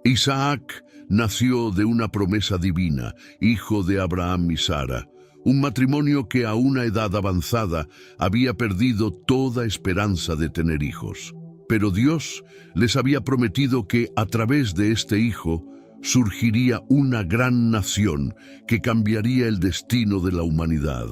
Isaac nació de una promesa divina, hijo de Abraham y Sara, un matrimonio que a una edad avanzada había perdido toda esperanza de tener hijos. Pero Dios les había prometido que a través de este hijo surgiría una gran nación que cambiaría el destino de la humanidad.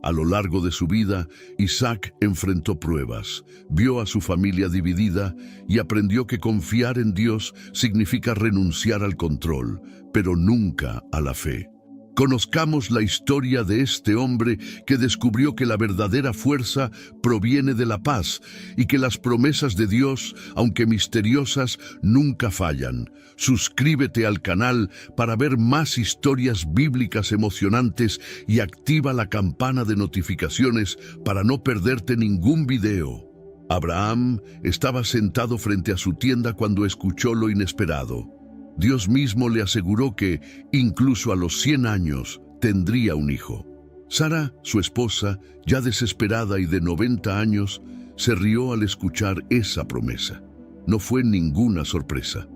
A lo largo de su vida, Isaac enfrentó pruebas, vio a su familia dividida y aprendió que confiar en Dios significa renunciar al control, pero nunca a la fe. Conozcamos la historia de este hombre que descubrió que la verdadera fuerza proviene de la paz y que las promesas de Dios, aunque misteriosas, nunca fallan. Suscríbete al canal para ver más historias bíblicas emocionantes y activa la campana de notificaciones para no perderte ningún video. Abraham estaba sentado frente a su tienda cuando escuchó lo inesperado. Dios mismo le aseguró que, incluso a los 100 años, tendría un hijo. Sara, su esposa, ya desesperada y de 90 años, se rió al escuchar esa promesa. No fue ninguna sorpresa.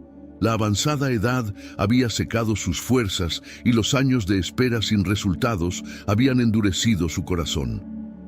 La avanzada edad había secado sus fuerzas y los años de espera sin resultados habían endurecido su corazón.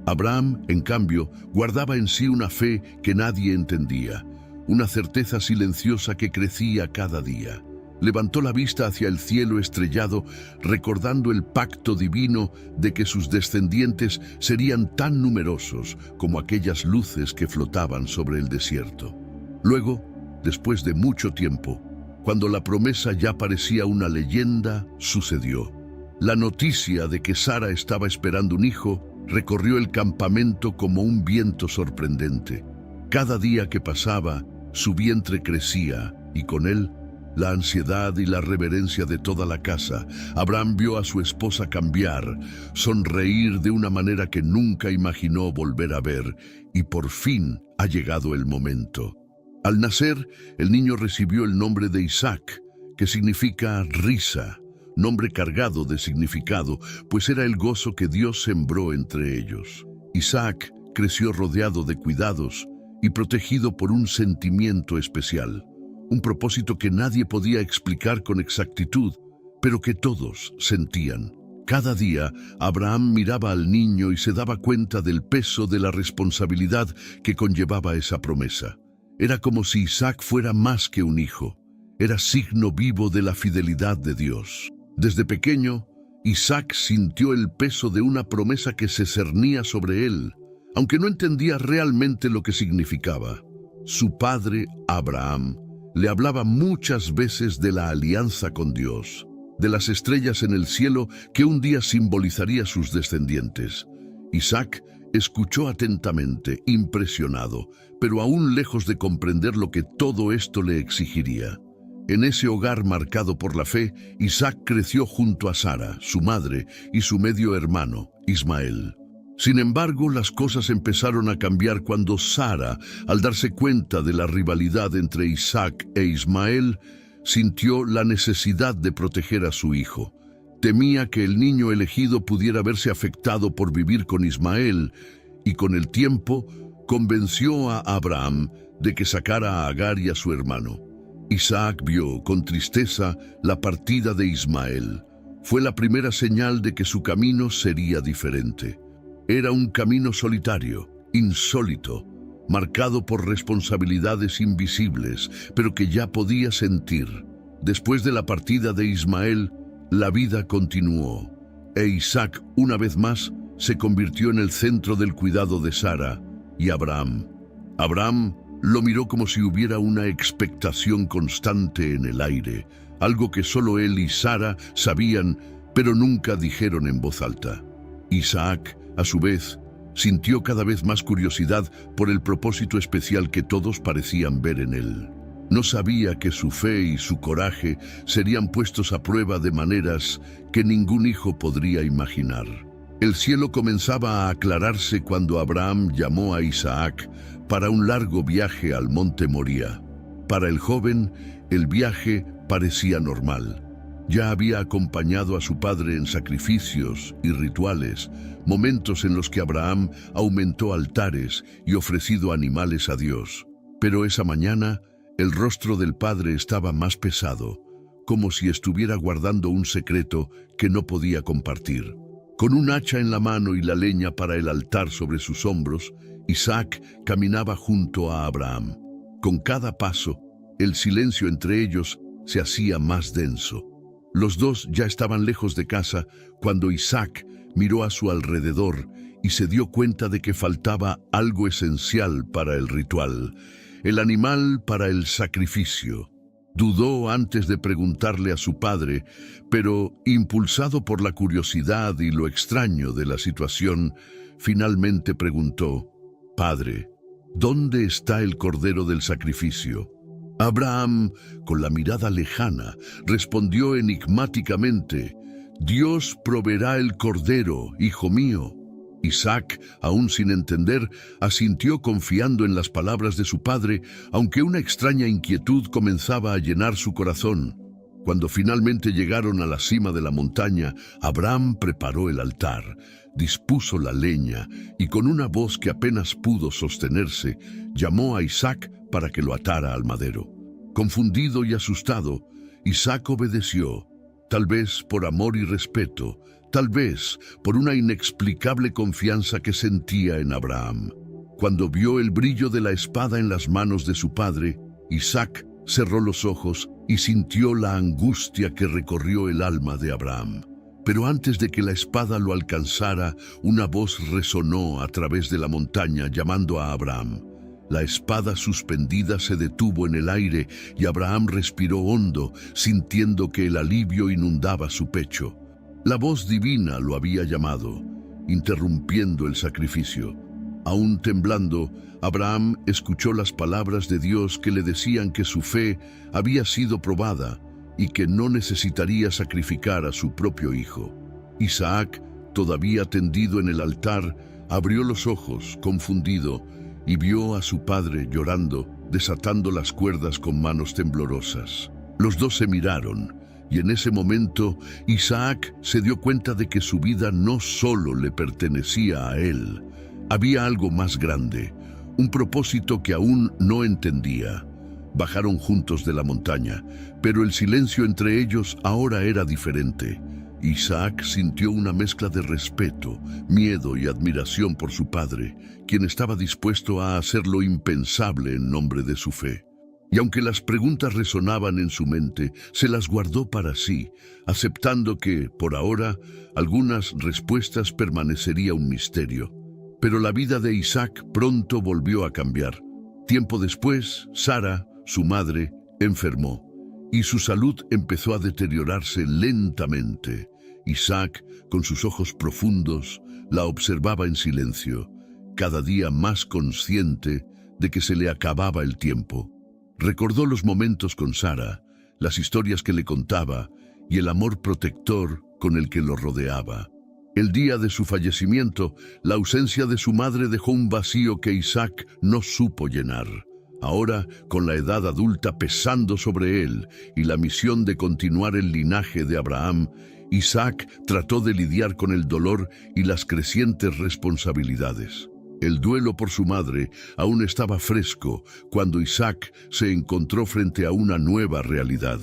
Abraham, en cambio, guardaba en sí una fe que nadie entendía, una certeza silenciosa que crecía cada día. Levantó la vista hacia el cielo estrellado, recordando el pacto divino de que sus descendientes serían tan numerosos como aquellas luces que flotaban sobre el desierto. Luego, después de mucho tiempo, cuando la promesa ya parecía una leyenda, sucedió. La noticia de que Sara estaba esperando un hijo recorrió el campamento como un viento sorprendente. Cada día que pasaba, su vientre crecía y con él, la ansiedad y la reverencia de toda la casa. Abraham vio a su esposa cambiar, sonreír de una manera que nunca imaginó volver a ver, y por fin ha llegado el momento. Al nacer, el niño recibió el nombre de Isaac, que significa risa, nombre cargado de significado, pues era el gozo que Dios sembró entre ellos. Isaac creció rodeado de cuidados y protegido por un sentimiento especial. Un propósito que nadie podía explicar con exactitud, pero que todos sentían. Cada día, Abraham miraba al niño y se daba cuenta del peso de la responsabilidad que conllevaba esa promesa. Era como si Isaac fuera más que un hijo. Era signo vivo de la fidelidad de Dios. Desde pequeño, Isaac sintió el peso de una promesa que se cernía sobre él, aunque no entendía realmente lo que significaba. Su padre, Abraham, le hablaba muchas veces de la alianza con Dios, de las estrellas en el cielo que un día simbolizaría sus descendientes. Isaac escuchó atentamente, impresionado, pero aún lejos de comprender lo que todo esto le exigiría. En ese hogar marcado por la fe, Isaac creció junto a Sara, su madre, y su medio hermano, Ismael. Sin embargo, las cosas empezaron a cambiar cuando Sara, al darse cuenta de la rivalidad entre Isaac e Ismael, sintió la necesidad de proteger a su hijo. Temía que el niño elegido pudiera verse afectado por vivir con Ismael, y con el tiempo convenció a Abraham de que sacara a Agar y a su hermano. Isaac vio con tristeza la partida de Ismael. Fue la primera señal de que su camino sería diferente. Era un camino solitario, insólito, marcado por responsabilidades invisibles, pero que ya podía sentir. Después de la partida de Ismael, la vida continuó, e Isaac, una vez más, se convirtió en el centro del cuidado de Sara y Abraham. Abraham lo miró como si hubiera una expectación constante en el aire, algo que solo él y Sara sabían, pero nunca dijeron en voz alta. Isaac, a su vez, sintió cada vez más curiosidad por el propósito especial que todos parecían ver en él. No sabía que su fe y su coraje serían puestos a prueba de maneras que ningún hijo podría imaginar. El cielo comenzaba a aclararse cuando Abraham llamó a Isaac para un largo viaje al monte Moría. Para el joven, el viaje parecía normal. Ya había acompañado a su padre en sacrificios y rituales, momentos en los que Abraham aumentó altares y ofrecido animales a Dios. Pero esa mañana, El rostro del padre estaba más pesado, como si estuviera guardando un secreto que no podía compartir. Con un hacha en la mano y la leña para el altar sobre sus hombros, Isaac caminaba junto a Abraham. Con cada paso, el silencio entre ellos se hacía más denso. Los dos ya estaban lejos de casa cuando Isaac miró a su alrededor y se dio cuenta de que faltaba algo esencial para el ritual, el animal para el sacrificio. Dudó antes de preguntarle a su padre, pero impulsado por la curiosidad y lo extraño de la situación, finalmente preguntó: «Padre, ¿dónde está el cordero del sacrificio?». Abraham, con la mirada lejana, respondió enigmáticamente: «Dios proveerá el cordero, hijo mío». Isaac, aún sin entender, asintió confiando en las palabras de su padre, aunque una extraña inquietud comenzaba a llenar su corazón. Cuando finalmente llegaron a la cima de la montaña, Abraham preparó el altar, dispuso la leña y con una voz que apenas pudo sostenerse, llamó a Isaac para que lo atara al madero. Confundido y asustado, Isaac obedeció, tal vez por amor y respeto, tal vez por una inexplicable confianza que sentía en Abraham. Cuando vio el brillo de la espada en las manos de su padre, Isaac cerró los ojos y sintió la angustia que recorrió el alma de Abraham. Pero antes de que la espada lo alcanzara, una voz resonó a través de la montaña llamando a Abraham. La espada suspendida se detuvo en el aire y Abraham respiró hondo, sintiendo que el alivio inundaba su pecho. La voz divina lo había llamado, interrumpiendo el sacrificio. Aún temblando, Abraham escuchó las palabras de Dios que le decían que su fe había sido probada y que no necesitaría sacrificar a su propio hijo. Isaac, todavía tendido en el altar, abrió los ojos, confundido, y vio a su padre llorando, desatando las cuerdas con manos temblorosas. Los dos se miraron, y en ese momento Isaac se dio cuenta de que su vida no solo le pertenecía a él. Había algo más grande, un propósito que aún no entendía. Bajaron juntos de la montaña, pero el silencio entre ellos ahora era diferente. Isaac sintió una mezcla de respeto, miedo y admiración por su padre, quien estaba dispuesto a hacer lo impensable en nombre de su fe. Y aunque las preguntas resonaban en su mente, se las guardó para sí, aceptando que, por ahora, algunas respuestas permanecería un misterio. Pero la vida de Isaac pronto volvió a cambiar. Tiempo después, Sara, su madre, enfermó, y su salud empezó a deteriorarse lentamente. Isaac, con sus ojos profundos, la observaba en silencio, cada día más consciente de que se le acababa el tiempo. Recordó los momentos con Sara, las historias que le contaba y el amor protector con el que lo rodeaba. El día de su fallecimiento, la ausencia de su madre dejó un vacío que Isaac no supo llenar. Ahora, con la edad adulta pesando sobre él y la misión de continuar el linaje de Abraham, Isaac trató de lidiar con el dolor y las crecientes responsabilidades. El duelo por su madre aún estaba fresco cuando Isaac se encontró frente a una nueva realidad.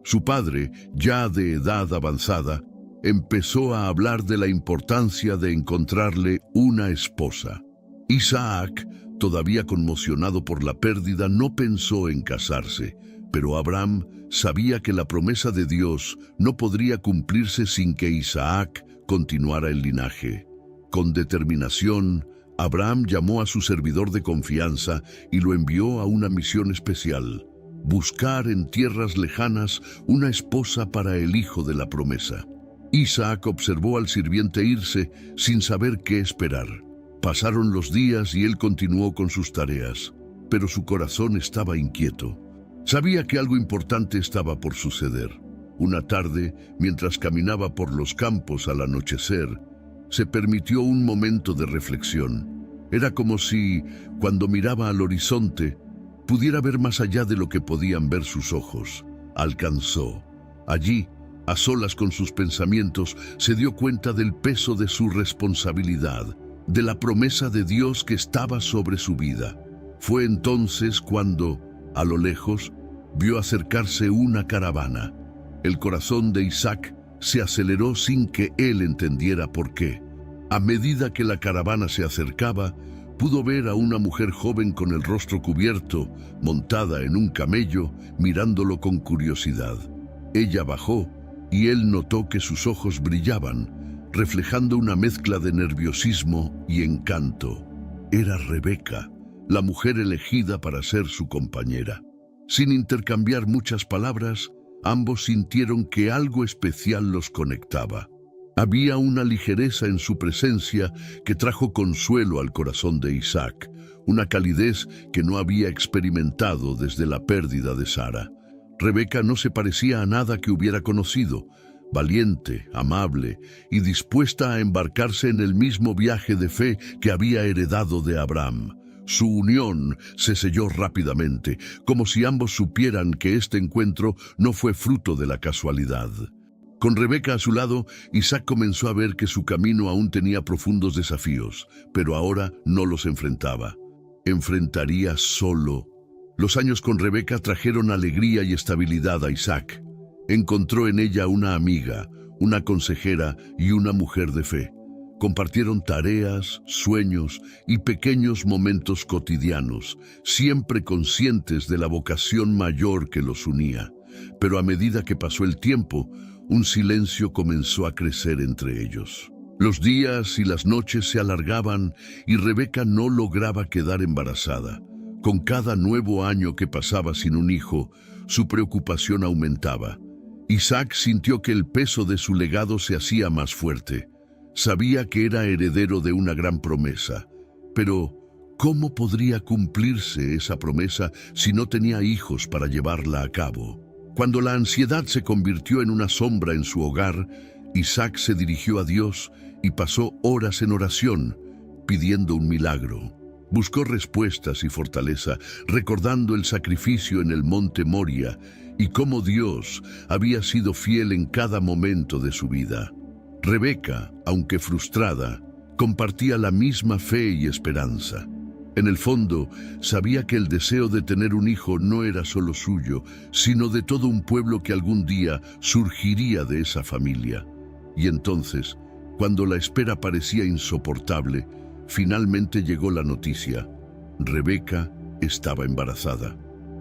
Su padre, ya de edad avanzada, empezó a hablar de la importancia de encontrarle una esposa. Isaac, todavía conmocionado por la pérdida, no pensó en casarse, pero Abraham sabía que la promesa de Dios no podría cumplirse sin que Isaac continuara el linaje. Con determinación, Abraham llamó a su servidor de confianza y lo envió a una misión especial: buscar en tierras lejanas una esposa para el hijo de la promesa. Isaac observó al sirviente irse sin saber qué esperar. Pasaron los días y él continuó con sus tareas, pero su corazón estaba inquieto. Sabía que algo importante estaba por suceder. Una tarde, mientras caminaba por los campos al anochecer, se permitió un momento de reflexión. Era como si, cuando miraba al horizonte, pudiera ver más allá de lo que podían ver sus ojos. Alcanzó. Allí, a solas con sus pensamientos, se dio cuenta del peso de su responsabilidad, de la promesa de Dios que estaba sobre su vida. Fue entonces cuando, A lo lejos, vio acercarse una caravana. El corazón de Isaac se aceleró sin que él entendiera por qué. A medida que la caravana se acercaba, pudo ver a una mujer joven con el rostro cubierto, montada en un camello, mirándolo con curiosidad. Ella bajó y él notó que sus ojos brillaban, reflejando una mezcla de nerviosismo y encanto. Era Rebeca, la mujer elegida para ser su compañera. Sin intercambiar muchas palabras, ambos sintieron que algo especial los conectaba. Había una ligereza en su presencia que trajo consuelo al corazón de Isaac, una calidez que no había experimentado desde la pérdida de Sara. Rebeca no se parecía a nada que hubiera conocido, valiente, amable y dispuesta a embarcarse en el mismo viaje de fe que había heredado de Abraham. Su unión se selló rápidamente, como si ambos supieran que este encuentro no fue fruto de la casualidad. Con Rebeca a su lado, Isaac comenzó a ver que su camino aún tenía profundos desafíos, pero ahora no los enfrentaba. Enfrentaría solo. Los años con Rebeca trajeron alegría y estabilidad a Isaac. Encontró en ella una amiga, una consejera y una mujer de fe. Compartieron tareas, sueños y pequeños momentos cotidianos, siempre conscientes de la vocación mayor que los unía. Pero a medida que pasó el tiempo, un silencio comenzó a crecer entre ellos. Los días y las noches se alargaban y Rebeca no lograba quedar embarazada. Con cada nuevo año que pasaba sin un hijo, su preocupación aumentaba. Isaac sintió que el peso de su legado se hacía más fuerte. Sabía que era heredero de una gran promesa, pero ¿cómo podría cumplirse esa promesa si no tenía hijos para llevarla a cabo? Cuando la ansiedad se convirtió en una sombra en su hogar, Isaac se dirigió a Dios y pasó horas en oración, pidiendo un milagro. Buscó respuestas y fortaleza, recordando el sacrificio en el monte Moria y cómo Dios había sido fiel en cada momento de su vida. Rebeca, aunque frustrada, compartía la misma fe y esperanza. En el fondo, sabía que el deseo de tener un hijo no era solo suyo, sino de todo un pueblo que algún día surgiría de esa familia. Y entonces, cuando la espera parecía insoportable, finalmente llegó la noticia. Rebeca estaba embarazada,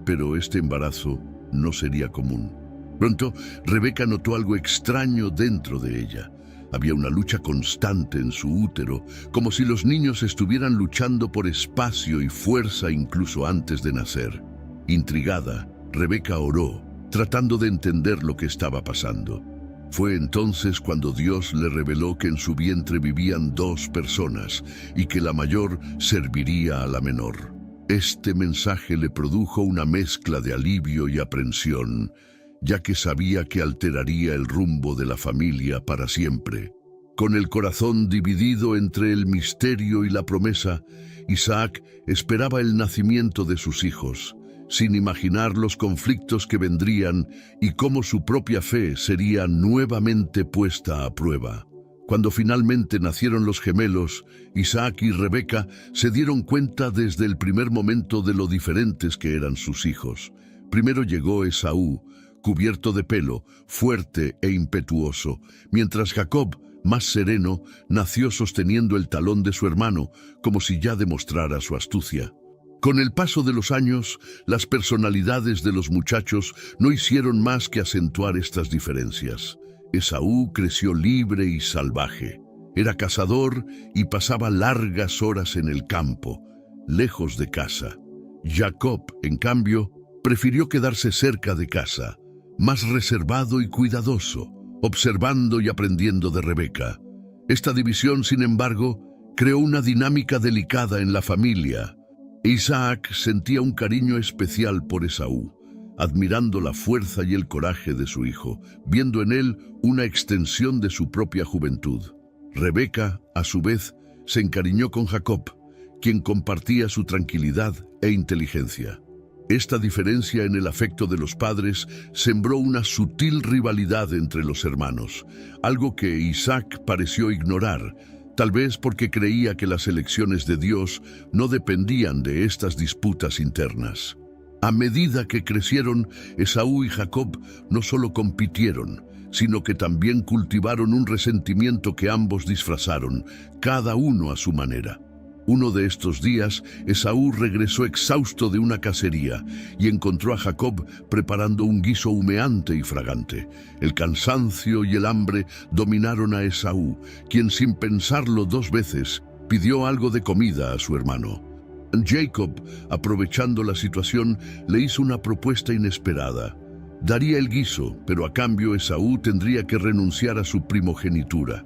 pero este embarazo no sería común. Pronto, Rebeca notó algo extraño dentro de ella. Había una lucha constante en su útero, como si los niños estuvieran luchando por espacio y fuerza incluso antes de nacer. Intrigada, Rebeca oró, tratando de entender lo que estaba pasando. Fue entonces cuando Dios le reveló que en su vientre vivían 2 personas y que la mayor serviría a la menor. Este mensaje le produjo una mezcla de alivio y aprensión, ya que sabía que alteraría el rumbo de la familia para siempre. Con el corazón dividido entre el misterio y la promesa, Isaac esperaba el nacimiento de sus hijos, sin imaginar los conflictos que vendrían y cómo su propia fe sería nuevamente puesta a prueba. Cuando finalmente nacieron los gemelos, Isaac y Rebeca se dieron cuenta desde el primer momento de lo diferentes que eran sus hijos. Primero llegó Esaú, cubierto de pelo, fuerte e impetuoso, mientras Jacob, más sereno, nació sosteniendo el talón de su hermano, como si ya demostrara su astucia. Con el paso de los años, las personalidades de los muchachos no hicieron más que acentuar estas diferencias. Esaú creció libre y salvaje. Era cazador y pasaba largas horas en el campo, lejos de casa. Jacob, en cambio, prefirió quedarse cerca de casa, más reservado y cuidadoso, observando y aprendiendo de Rebeca. Esta división, sin embargo, creó una dinámica delicada en la familia. Isaac sentía un cariño especial por Esaú, admirando la fuerza y el coraje de su hijo, viendo en él una extensión de su propia juventud. Rebeca, a su vez, se encariñó con Jacob, quien compartía su tranquilidad e inteligencia. Esta diferencia en el afecto de los padres sembró una sutil rivalidad entre los hermanos, algo que Isaac pareció ignorar, tal vez porque creía que las elecciones de Dios no dependían de estas disputas internas. A medida que crecieron, Esaú y Jacob no solo compitieron, sino que también cultivaron un resentimiento que ambos disfrazaron, cada uno a su manera. Uno de estos días, Esaú regresó exhausto de una cacería y encontró a Jacob preparando un guiso humeante y fragante. El cansancio y el hambre dominaron a Esaú, quien sin pensarlo dos veces pidió algo de comida a su hermano. Jacob, aprovechando la situación, le hizo una propuesta inesperada. Daría el guiso, pero a cambio Esaú tendría que renunciar a su primogenitura.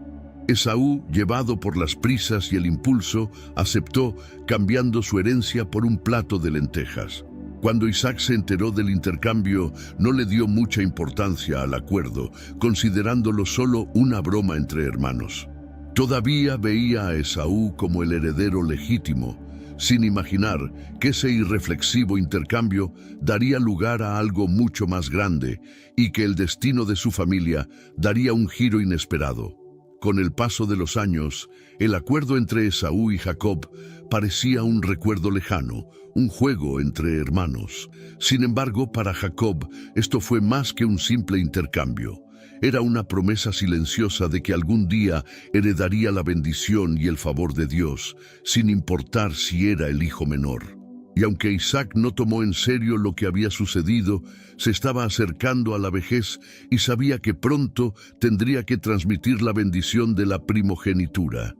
Esaú, llevado por las prisas y el impulso, aceptó, cambiando su herencia por un plato de lentejas. Cuando Isaac se enteró del intercambio, no le dio mucha importancia al acuerdo, considerándolo solo una broma entre hermanos. Todavía veía a Esaú como el heredero legítimo, sin imaginar que ese irreflexivo intercambio daría lugar a algo mucho más grande y que el destino de su familia daría un giro inesperado. Con el paso de los años, el acuerdo entre Esaú y Jacob parecía un recuerdo lejano, un juego entre hermanos. Sin embargo, para Jacob, esto fue más que un simple intercambio. Era una promesa silenciosa de que algún día heredaría la bendición y el favor de Dios, sin importar si era el hijo menor. Y aunque Isaac no tomó en serio lo que había sucedido, se estaba acercando a la vejez y sabía que pronto tendría que transmitir la bendición de la primogenitura.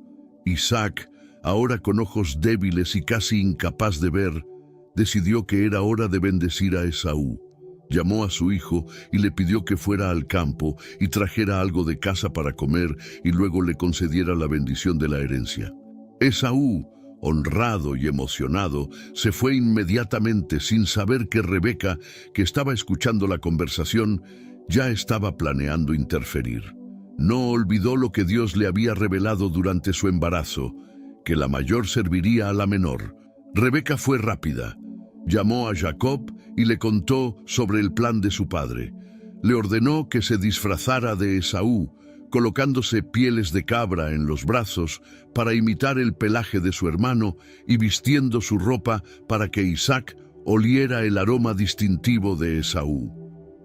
Isaac, ahora con ojos débiles y casi incapaz de ver, decidió que era hora de bendecir a Esaú. Llamó a su hijo y le pidió que fuera al campo y trajera algo de casa para comer y luego le concediera la bendición de la herencia. Esaú, honrado y emocionado, se fue inmediatamente sin saber que Rebeca, que estaba escuchando la conversación, ya estaba planeando interferir. No olvidó lo que Dios le había revelado durante su embarazo, que la mayor serviría a la menor. Rebeca fue rápida. Llamó a Jacob y le contó sobre el plan de su padre. Le ordenó que se disfrazara de Esaú, colocándose pieles de cabra en los brazos para imitar el pelaje de su hermano y vistiendo su ropa para que Isaac oliera el aroma distintivo de Esaú.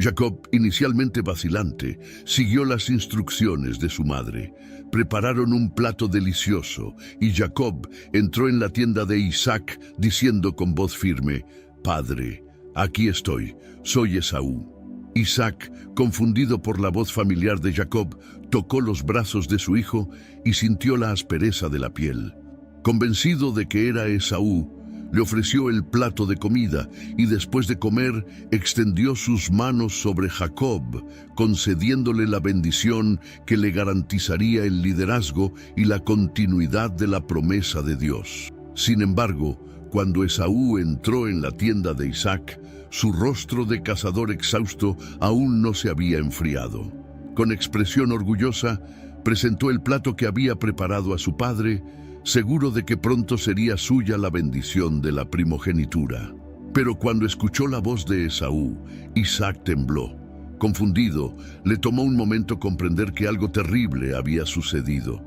Jacob, inicialmente vacilante, siguió las instrucciones de su madre. Prepararon un plato delicioso y Jacob entró en la tienda de Isaac diciendo con voz firme: «Padre, aquí estoy, soy Esaú». Isaac, confundido por la voz familiar de Jacob, tocó los brazos de su hijo y sintió la aspereza de la piel. Convencido de que era Esaú, le ofreció el plato de comida y después de comer extendió sus manos sobre Jacob, concediéndole la bendición que le garantizaría el liderazgo y la continuidad de la promesa de Dios. Sin embargo, cuando Esaú entró en la tienda de Isaac, su rostro de cazador exhausto aún no se había enfriado. Con expresión orgullosa, presentó el plato que había preparado a su padre, seguro de que pronto sería suya la bendición de la primogenitura. Pero cuando escuchó la voz de Esaú, Isaac tembló. Confundido, le tomó un momento comprender que algo terrible había sucedido.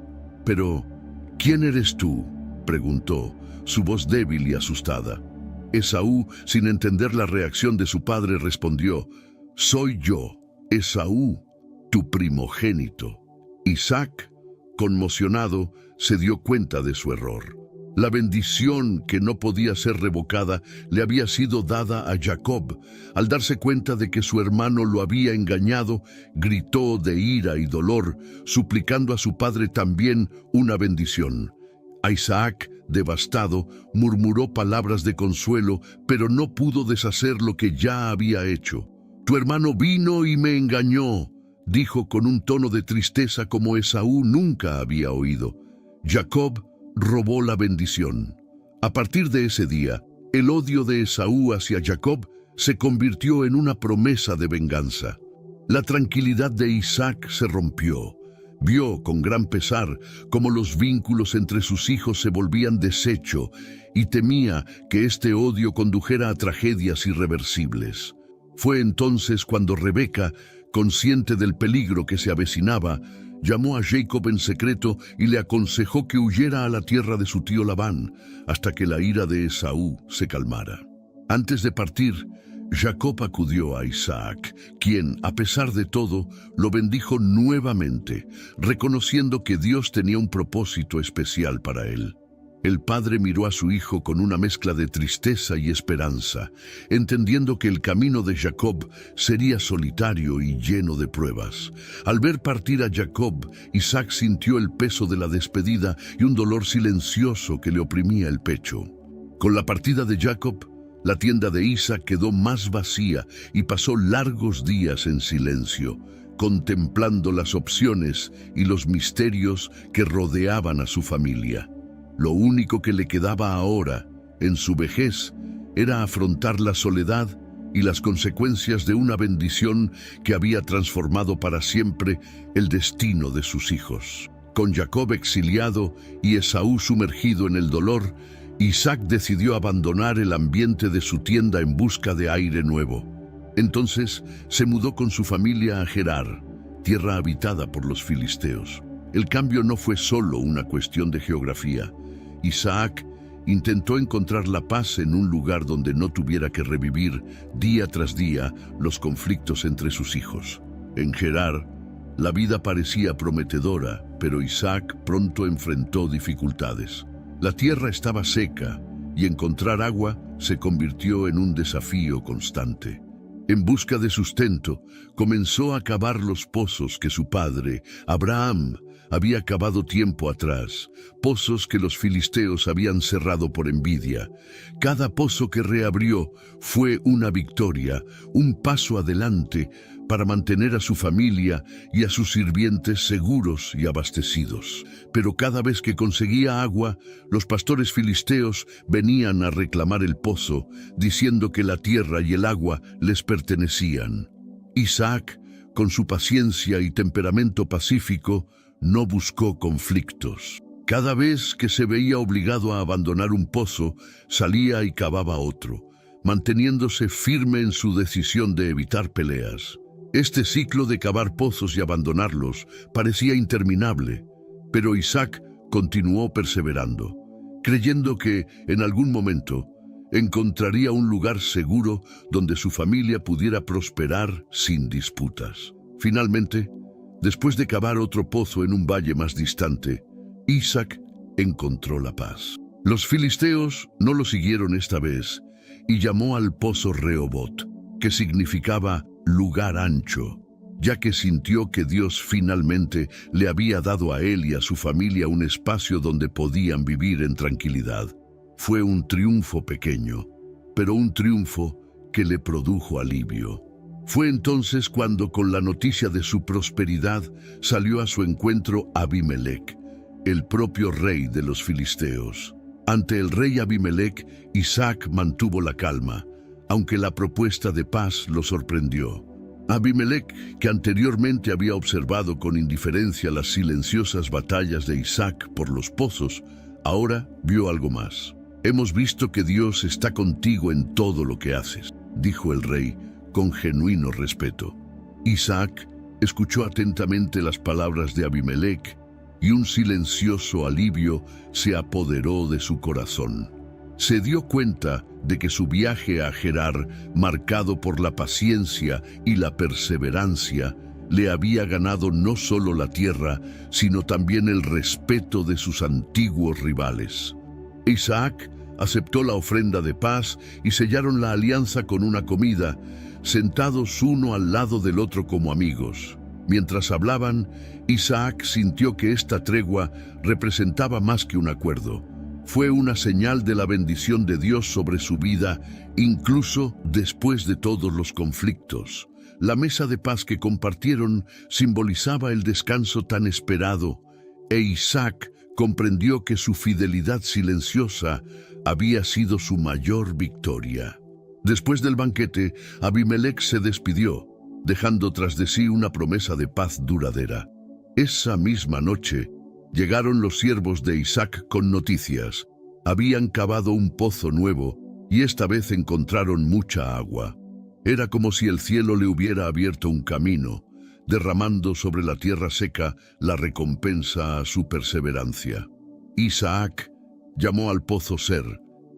«Pero, ¿quién eres tú?», preguntó, su voz débil y asustada. Esaú, sin entender la reacción de su padre, respondió: «Soy yo, Esaú, tu primogénito». Isaac, conmocionado, se dio cuenta de su error. La bendición que no podía ser revocada le había sido dada a Jacob. Al darse cuenta de que su hermano lo había engañado, gritó de ira y dolor, suplicando a su padre también una bendición. A Isaac, devastado, murmuró palabras de consuelo, pero no pudo deshacer lo que ya había hecho. «Tu hermano vino y me engañó», dijo con un tono de tristeza como Esaú nunca había oído. Jacob robó la bendición. A partir de ese día, el odio de Esaú hacia Jacob se convirtió en una promesa de venganza. La tranquilidad de Isaac se rompió. Vio con gran pesar cómo los vínculos entre sus hijos se volvían deshecho y temía que este odio condujera a tragedias irreversibles. Fue entonces cuando Rebeca, consciente del peligro que se avecinaba, llamó a Jacob en secreto y le aconsejó que huyera a la tierra de su tío Labán hasta que la ira de Esaú se calmara. Antes de partir, Jacob acudió a Isaac, quien, a pesar de todo, lo bendijo nuevamente, reconociendo que Dios tenía un propósito especial para él. El padre miró a su hijo con una mezcla de tristeza y esperanza, entendiendo que el camino de Jacob sería solitario y lleno de pruebas. Al ver partir a Jacob, Isaac sintió el peso de la despedida y un dolor silencioso que le oprimía el pecho. Con la partida de Jacob, la tienda de Isaac quedó más vacía y pasó largos días en silencio, contemplando las opciones y los misterios que rodeaban a su familia. Lo único que le quedaba ahora, en su vejez, era afrontar la soledad y las consecuencias de una bendición que había transformado para siempre el destino de sus hijos. Con Jacob exiliado y Esaú sumergido en el dolor, Isaac decidió abandonar el ambiente de su tienda en busca de aire nuevo. Entonces se mudó con su familia a Gerar, tierra habitada por los filisteos. El cambio no fue solo una cuestión de geografía. Isaac intentó encontrar la paz en un lugar donde no tuviera que revivir día tras día los conflictos entre sus hijos. En Gerar, la vida parecía prometedora, pero Isaac pronto enfrentó dificultades. La tierra estaba seca y encontrar agua se convirtió en un desafío constante. En busca de sustento, comenzó a cavar los pozos que su padre, Abraham, había cavado tiempo atrás, pozos que los filisteos habían cerrado por envidia. Cada pozo que reabrió fue una victoria, un paso adelante para mantener a su familia y a sus sirvientes seguros y abastecidos. Pero cada vez que conseguía agua, los pastores filisteos venían a reclamar el pozo, diciendo que la tierra y el agua les pertenecían. Isaac, con su paciencia y temperamento pacífico, no buscó conflictos. Cada vez que se veía obligado a abandonar un pozo, salía y cavaba otro, manteniéndose firme en su decisión de evitar peleas. Este ciclo de cavar pozos y abandonarlos parecía interminable, pero Isaac continuó perseverando, creyendo que, en algún momento, encontraría un lugar seguro donde su familia pudiera prosperar sin disputas. Finalmente, después de cavar otro pozo en un valle más distante, Isaac encontró la paz. Los filisteos no lo siguieron esta vez y llamó al pozo Rehobot, que significaba lugar ancho, ya que sintió que Dios finalmente le había dado a él y a su familia un espacio donde podían vivir en tranquilidad. Fue un triunfo pequeño, pero un triunfo que le produjo alivio. Fue entonces cuando, con la noticia de su prosperidad, salió a su encuentro Abimelec, el propio rey de los filisteos. Ante el rey Abimelec, Isaac mantuvo la calma, aunque la propuesta de paz lo sorprendió. Abimelec, que anteriormente había observado con indiferencia las silenciosas batallas de Isaac por los pozos, ahora vio algo más. «Hemos visto que Dios está contigo en todo lo que haces», dijo el rey, con genuino respeto. Isaac escuchó atentamente las palabras de Abimelec y un silencioso alivio se apoderó de su corazón. Se dio cuenta de que su viaje a Gerar, marcado por la paciencia y la perseverancia, le había ganado no solo la tierra, sino también el respeto de sus antiguos rivales. Isaac aceptó la ofrenda de paz y sellaron la alianza con una comida, sentados uno al lado del otro como amigos. Mientras hablaban, Isaac sintió que esta tregua representaba más que un acuerdo. Fue una señal de la bendición de Dios sobre su vida, incluso después de todos los conflictos. La mesa de paz que compartieron simbolizaba el descanso tan esperado, e Isaac comprendió que su fidelidad silenciosa había sido su mayor victoria. Después del banquete, Abimelec se despidió, dejando tras de sí una promesa de paz duradera. Esa misma noche, llegaron los siervos de Isaac con noticias. Habían cavado un pozo nuevo y esta vez encontraron mucha agua. Era como si el cielo le hubiera abierto un camino, derramando sobre la tierra seca la recompensa a su perseverancia. Isaac llamó al pozo Ser,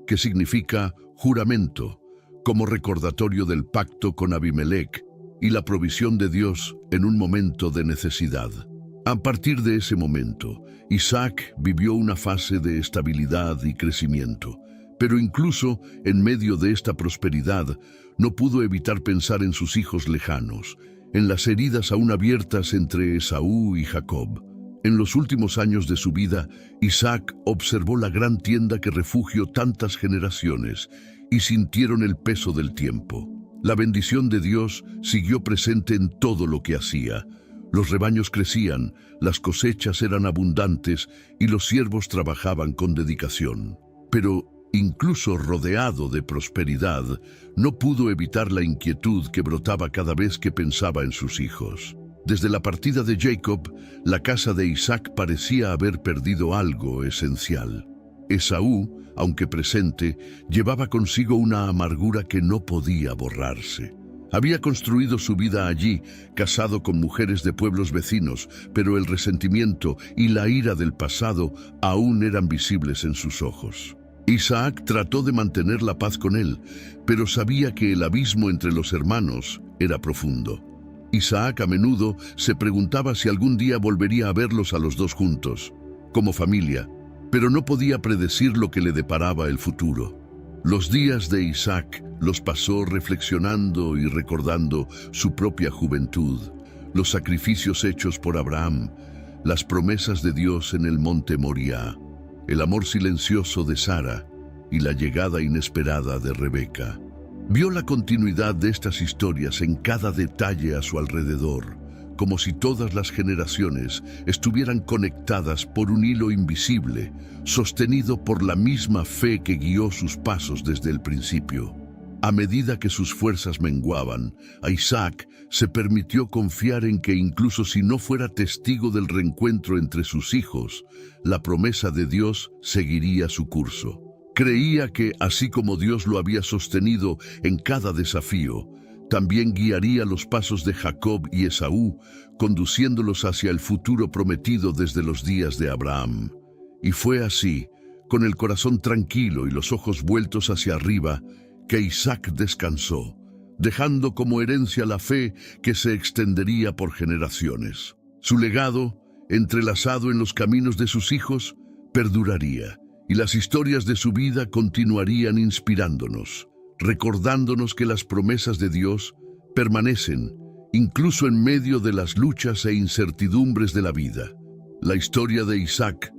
que significa juramento, como recordatorio del pacto con Abimelech y la provisión de Dios en un momento de necesidad. A partir de ese momento, Isaac vivió una fase de estabilidad y crecimiento, pero incluso en medio de esta prosperidad, no pudo evitar pensar en sus hijos lejanos, en las heridas aún abiertas entre Esaú y Jacob. En los últimos años de su vida, Isaac observó la gran tienda que refugió tantas generaciones y sintieron el peso del tiempo. La bendición de Dios siguió presente en todo lo que hacía. Los rebaños crecían, las cosechas eran abundantes y los siervos trabajaban con dedicación. Pero, incluso rodeado de prosperidad, no pudo evitar la inquietud que brotaba cada vez que pensaba en sus hijos. Desde la partida de Jacob, la casa de Isaac parecía haber perdido algo esencial. Esaú, aunque presente, llevaba consigo una amargura que no podía borrarse. Había construido su vida allí, casado con mujeres de pueblos vecinos, pero el resentimiento y la ira del pasado aún eran visibles en sus ojos. Isaac trató de mantener la paz con él, pero sabía que el abismo entre los hermanos era profundo. Isaac a menudo se preguntaba si algún día volvería a verlos a los dos juntos, como familia, pero no podía predecir lo que le deparaba el futuro. Los días de Isaac los pasó reflexionando y recordando su propia juventud, los sacrificios hechos por Abraham, las promesas de Dios en el monte Moriah, el amor silencioso de Sara y la llegada inesperada de Rebeca. Vio la continuidad de estas historias en cada detalle a su alrededor, como si todas las generaciones estuvieran conectadas por un hilo invisible, sostenido por la misma fe que guió sus pasos desde el principio. A medida que sus fuerzas menguaban, a Isaac se permitió confiar en que incluso si no fuera testigo del reencuentro entre sus hijos, la promesa de Dios seguiría su curso. Creía que, así como Dios lo había sostenido en cada desafío, también guiaría los pasos de Jacob y Esaú, conduciéndolos hacia el futuro prometido desde los días de Abraham. Y fue así, con el corazón tranquilo y los ojos vueltos hacia arriba, que Isaac descansó, dejando como herencia la fe que se extendería por generaciones. Su legado, entrelazado en los caminos de sus hijos, perduraría, y las historias de su vida continuarían inspirándonos, recordándonos que las promesas de Dios permanecen, incluso en medio de las luchas e incertidumbres de la vida. La historia de Isaac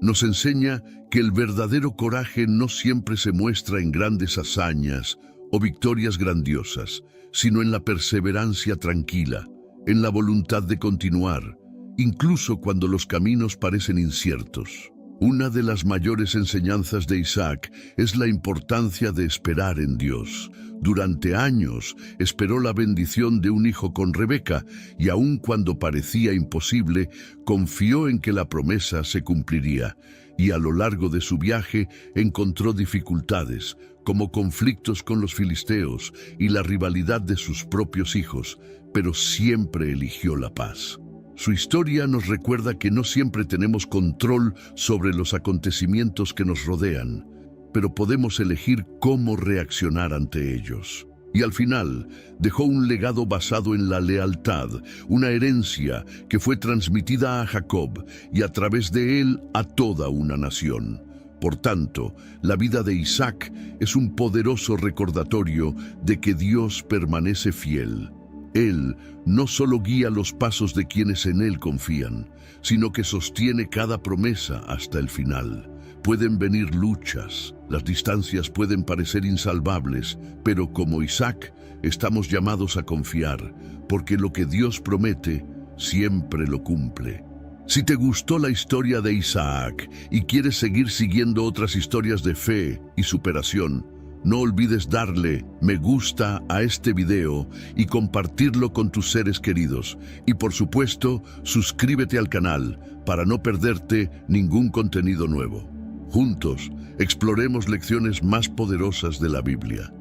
nos enseña que el verdadero coraje no siempre se muestra en grandes hazañas o victorias grandiosas, sino en la perseverancia tranquila, en la voluntad de continuar, incluso cuando los caminos parecen inciertos. Una de las mayores enseñanzas de Isaac es la importancia de esperar en Dios. Durante años esperó la bendición de un hijo con Rebeca y aun cuando parecía imposible, confió en que la promesa se cumpliría. Y a lo largo de su viaje encontró dificultades, como conflictos con los filisteos y la rivalidad de sus propios hijos, pero siempre eligió la paz. Su historia nos recuerda que no siempre tenemos control sobre los acontecimientos que nos rodean, pero podemos elegir cómo reaccionar ante ellos. Y al final, dejó un legado basado en la lealtad, una herencia que fue transmitida a Jacob y a través de él a toda una nación. Por tanto, la vida de Isaac es un poderoso recordatorio de que Dios permanece fiel. Él no solo guía los pasos de quienes en Él confían, sino que sostiene cada promesa hasta el final. Pueden venir luchas, las distancias pueden parecer insalvables, pero como Isaac, estamos llamados a confiar, porque lo que Dios promete, siempre lo cumple. Si te gustó la historia de Isaac y quieres seguir siguiendo otras historias de fe y superación, no olvides darle me gusta a este video y compartirlo con tus seres queridos. Y por supuesto, suscríbete al canal para no perderte ningún contenido nuevo. Juntos, exploremos lecciones más poderosas de la Biblia.